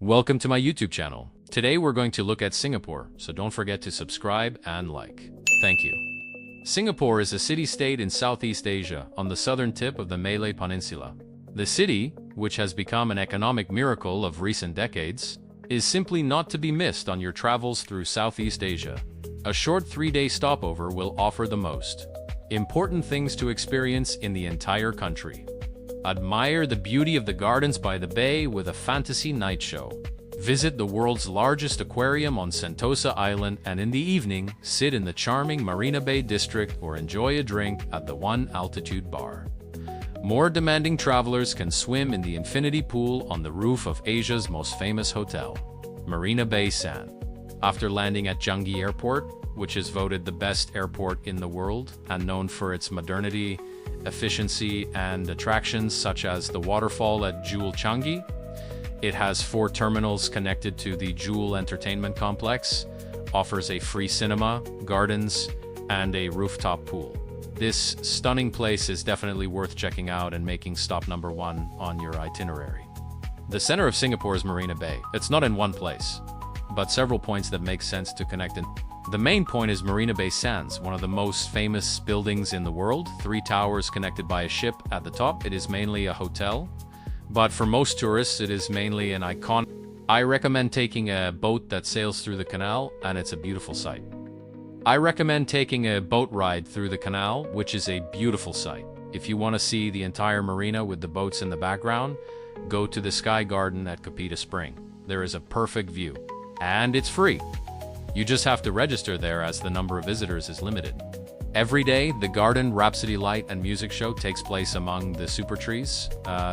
Welcome to my YouTube channel. Today we're going to look at Singapore, so don't forget to subscribe and like. Thank you. Singapore is a city-state in Southeast Asia on the southern tip of the Malay Peninsula. The city, which has become an economic miracle of recent decades, is simply not to be missed on your travels through Southeast Asia. A short 3-day stopover will offer the most important things to experience in the entire country. Admire the beauty of the gardens by the bay with a fantasy night show. Visit the world's largest aquarium on Sentosa Island, and in the evening, sit in the charming Marina Bay district or enjoy a drink at the One Altitude Bar. More demanding travelers can swim in the infinity pool on the roof of Asia's most famous hotel, Marina Bay Sands. After landing at Changi Airport, which is voted the best airport in the world and known for its modernity, efficiency, and attractions such as the waterfall at Jewel Changi. It has 4 terminals connected to the Jewel Entertainment Complex, offers a free cinema, gardens, and a rooftop pool. This stunning place is definitely worth checking out and making stop number 1 on your itinerary. The center of Singapore is Marina Bay. It's not in one place, but several points that make sense to connect in. The main point is Marina Bay Sands, one of the most famous buildings in the world, 3 towers connected by a ship at the top. It is mainly a hotel, but for most tourists it is mainly an icon. I recommend taking a boat that sails through the canal, and it's a beautiful sight. I recommend taking a boat ride through the canal, which is a beautiful sight. If you want to see the entire marina with the boats in the background, go to the Sky Garden at Kapita Spring. There is a perfect view, and it's free. You just have to register there as the number of visitors is limited. Every day, the Garden Rhapsody Light and Music Show takes place among the super trees.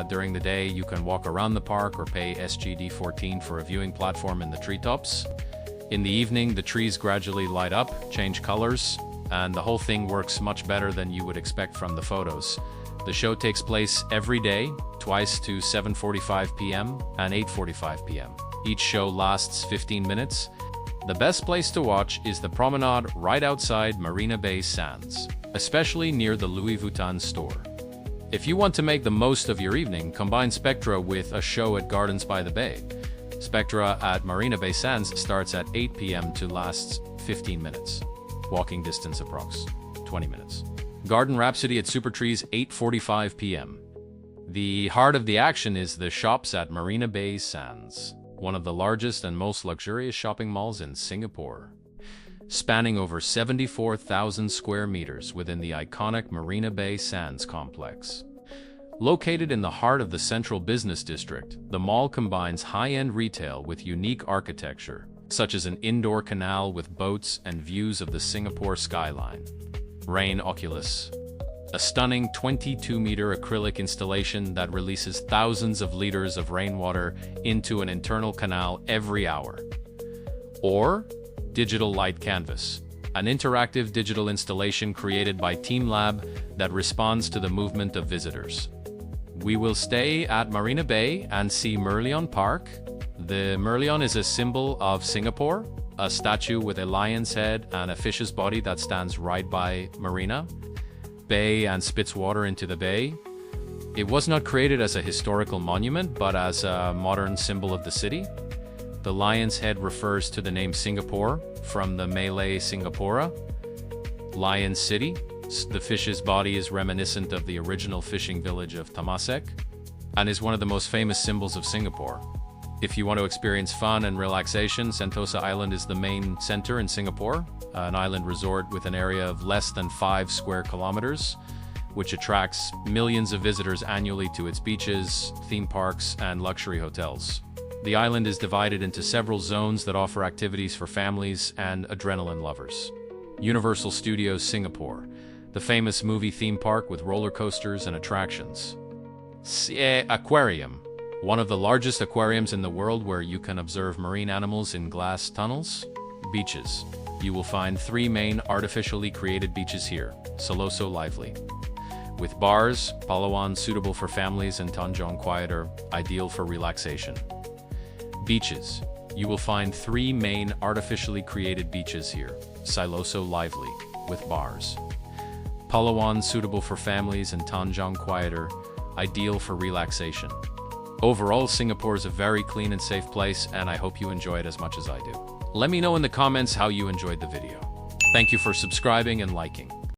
During the day, you can walk around the park or pay SGD 14 for a viewing platform in the treetops. In the evening, the trees gradually light up, change colors, and the whole thing works much better than you would expect from the photos. The show takes place every day, twice to 7:45 p.m. and 8:45 p.m. Each show lasts 15 minutes. The best place to watch is the promenade right outside Marina Bay Sands, especially near the Louis Vuitton store. If you want to make the most of your evening, combine Spectra with a show at Gardens by the Bay. Spectra at Marina Bay Sands starts at 8 p.m. to lasts 15 minutes. Walking distance approx. 20 minutes. Garden Rhapsody at Super Trees 8:45 p.m. The heart of the action is the shops at Marina Bay Sands, one of the largest and most luxurious shopping malls in Singapore, spanning over 74,000 square meters within the iconic Marina Bay Sands complex. Located in the heart of the central business district, the mall combines high-end retail with unique architecture, such as an indoor canal with boats and views of the Singapore skyline. Rain Oculus, a stunning 22-meter acrylic installation that releases thousands of liters of rainwater into an internal canal every hour. Or Digital Light Canvas, an interactive digital installation created by TeamLab that responds to the movement of visitors. We will stay at Marina Bay and see Merlion Park. The Merlion is a symbol of Singapore, a statue with a lion's head and a fish's body that stands right by Marina Bay and spits water into the bay. It was not created as a historical monument, but as a modern symbol of the city. The lion's head refers to the name Singapore, from the Malay Singapura, Lion City. The fish's body is reminiscent of the original fishing village of Temasek, and is one of the most famous symbols of Singapore. If you want to experience fun and relaxation, Sentosa Island is the main center in Singapore, an island resort with an area of less than 5 square kilometers, which attracts millions of visitors annually to its beaches, theme parks, and luxury hotels. The island is divided into several zones that offer activities for families and adrenaline lovers. Universal Studios Singapore, the famous movie theme park with roller coasters and attractions. Aquarium, one of the largest aquariums in the world where you can observe marine animals in glass tunnels. Beaches. You will find 3 main artificially created beaches here, Siloso Lively, with bars, Palawan suitable for families, and Tanjong Quieter, ideal for relaxation. Beaches. You will find 3 main artificially created beaches here, Siloso Lively, with bars, Palawan suitable for families, and Tanjong Quieter, ideal for relaxation. Overall, Singapore is a very clean and safe place, and I hope you enjoy it as much as I do. Let me know in the comments how you enjoyed the video. Thank you for subscribing and liking.